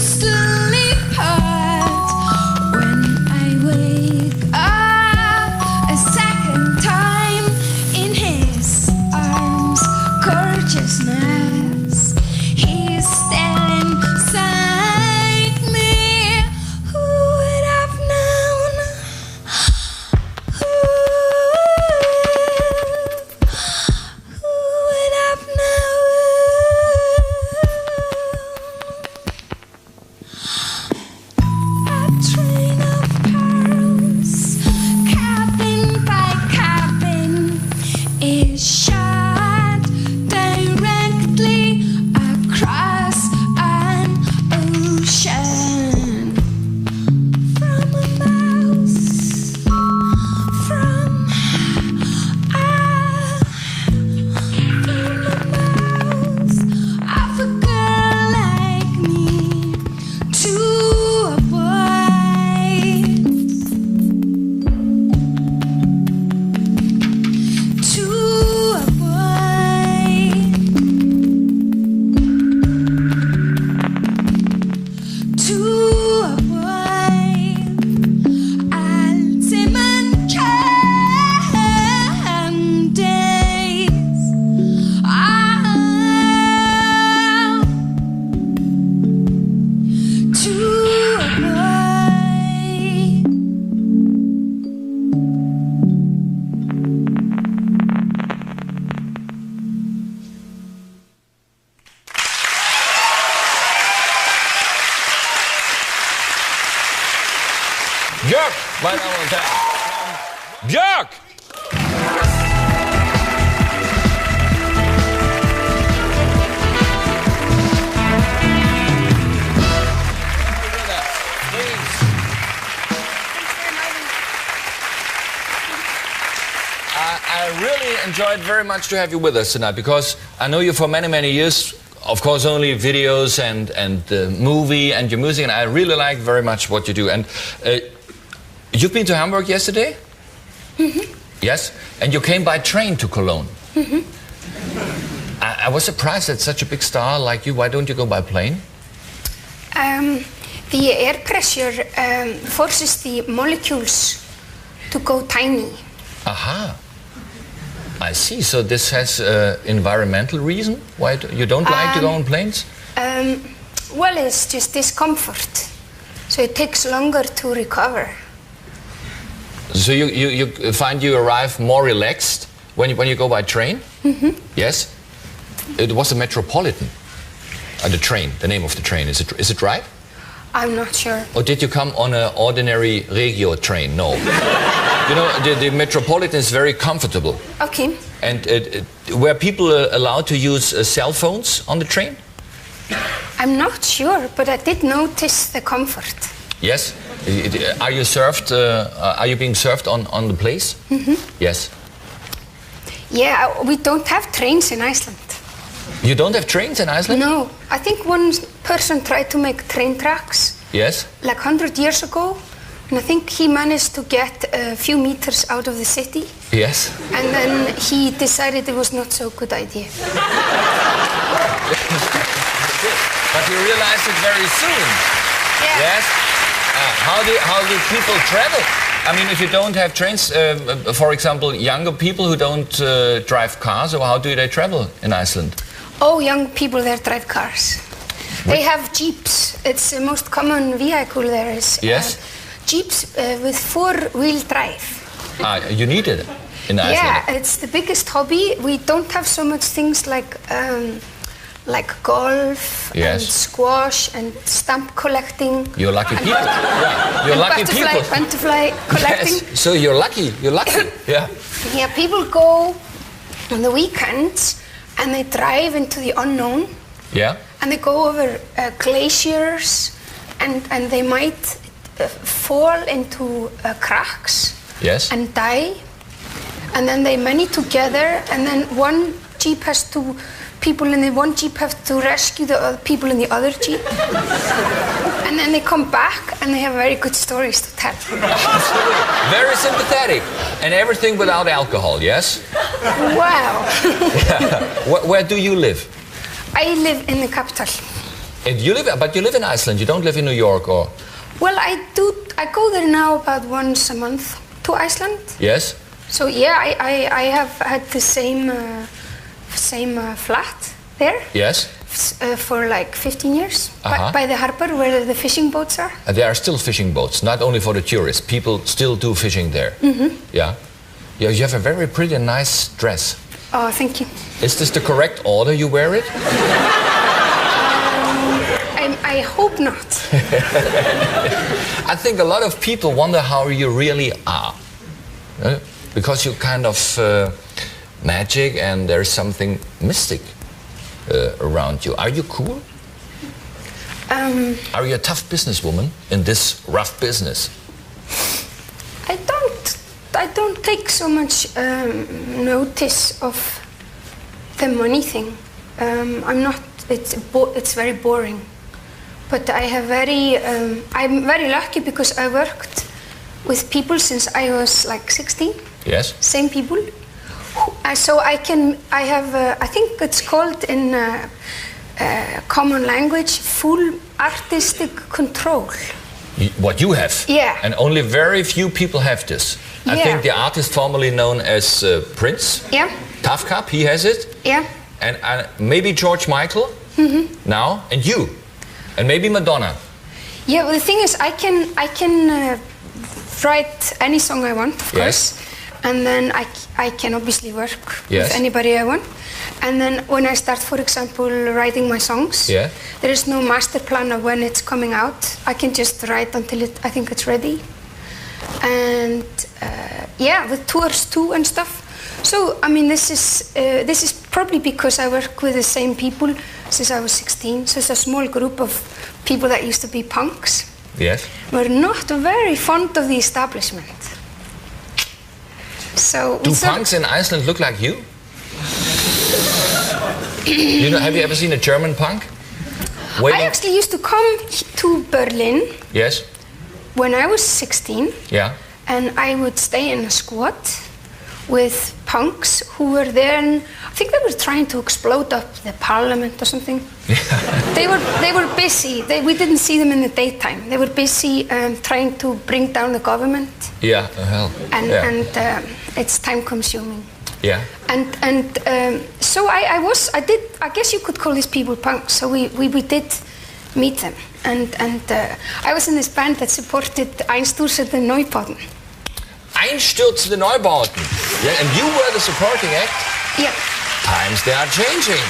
sleep hard when I wake up a second time in his arms. Gorgeousness, he's standing beside me. Who would have known? Who would have known? A train of pearls, cabin by cabin, is shot directly across an ocean. From a mouse, from a mouse of a girl like me to a boy, to a boy, to a boy. Ultimate days. To a boy. Bjork, meine Damen und Herren. Bjork! I really enjoyed very much to have you with us tonight because I know you for many, many years. Of course, only videos and the movie and your music, and I really like very much what you do. And you've been to Hamburg yesterday? Yes? And you came by train to Cologne? I was surprised that such a big star like you, why don't you go by plane? The air pressure forces the molecules to go tiny. Aha. I see. So this has environmental reason why you don't like to go on planes? Well, it's just discomfort. So it takes longer to recover. So you find you arrive more relaxed when you go by train? Yes? It was a Metropolitan. The train, the name of the train, is it right? I'm not sure. Or did you come on an ordinary Regio train? No. You know, the Metropolitan is very comfortable. Okay. And were people allowed to use cell phones on the train? I'm not sure, but I did notice the comfort. Yes? Are you served, are you being served on the place? Yes. Yeah, we don't have trains in Iceland. You don't have trains in Iceland? No. I think one person tried to make train tracks. Yes? Like 100 years ago. And I think he managed to get a few meters out of the city. Yes. And then he decided it was not so good idea. But you realized it very soon. Yeah. Yes? How do people travel? I mean, if you don't have trains, for example, younger people who don't drive cars, or how do they travel in Iceland? Oh, young people there drive cars. They have jeeps. It's the most common vehicle there is. Yes. Jeeps with four-wheel drive. You need it in Iceland. Yeah, it's the biggest hobby. We don't have so much things like golf and squash and stamp collecting. You're lucky people. Yeah. You're lucky people. Butterfly collecting. Yes. So you're lucky. You're lucky. Yeah. Yeah, people go on the weekends and they drive into the unknown. Yeah. And they go over glaciers and they might fall into cracks. Yes. And die. And then they many together, and then one jeep has to. People in the one jeep have to rescue the other people in the other jeep. And then they come back and they have very good stories to tell. Very sympathetic. And everything without alcohol, yes? Wow. Yeah. Where do you live? I live in the capital. And but you live in Iceland. You don't live in New York, or? Well, I do. I go there now about once a month to Iceland. Yes. So yeah, I have had the same flat there. Yes. For like 15 years Uh-huh. by the harbor where the fishing boats are. And there are still fishing boats, not only for the tourists. People still do fishing there. Mm-hmm. Yeah. Yeah. You have a very pretty, nice dress. Oh, thank you. Is this the correct order you wear it? I hope not. I think a lot of people wonder how you really are. Because you're kind of magic and there's something mystic around you. Are you cool? Are you a tough businesswoman in this rough business? I don't take so much notice of the money thing. I'm not. It's very boring. But I'm very lucky because I worked with people since I was like 16. Yes. Same people. So I think it's called in common language, full artistic control. What you have. Yeah. And only very few people have this. I Yeah. think the artist formerly known as Prince. Yeah. Tough Cup, he has it. Yeah. And maybe George Michael now, and you. And maybe Madonna. Yeah, well, the thing is, I can write any song I want, of course, and then I can obviously work with anybody I want. And then when I start, for example, writing my songs, there is no master plan of when it's coming out. I can just write until I think it's ready. And with tours too and stuff. So I mean, this is probably because I work with the same people since I was 16. So it's a small group of people that used to be punks. Yes. We're not very fond of the establishment. So do punks in Iceland look like you? Have you ever seen a German punk? I actually used to come to Berlin. Yes. When I was 16. Yeah. And I would stay in a squad with punks who were there, and I think they were trying to explode up the parliament or something. They were busy. We didn't see them in the daytime. They were busy trying to bring down the government. Yeah, hell. And it's time consuming. Yeah. And so I guess you could call these people punks. So we did meet them, and I was in this band that supported Einstürzende Neubauten. Einstürzende Neubauten. Yeah, and you were the supporting act? Yeah. Times they are changing.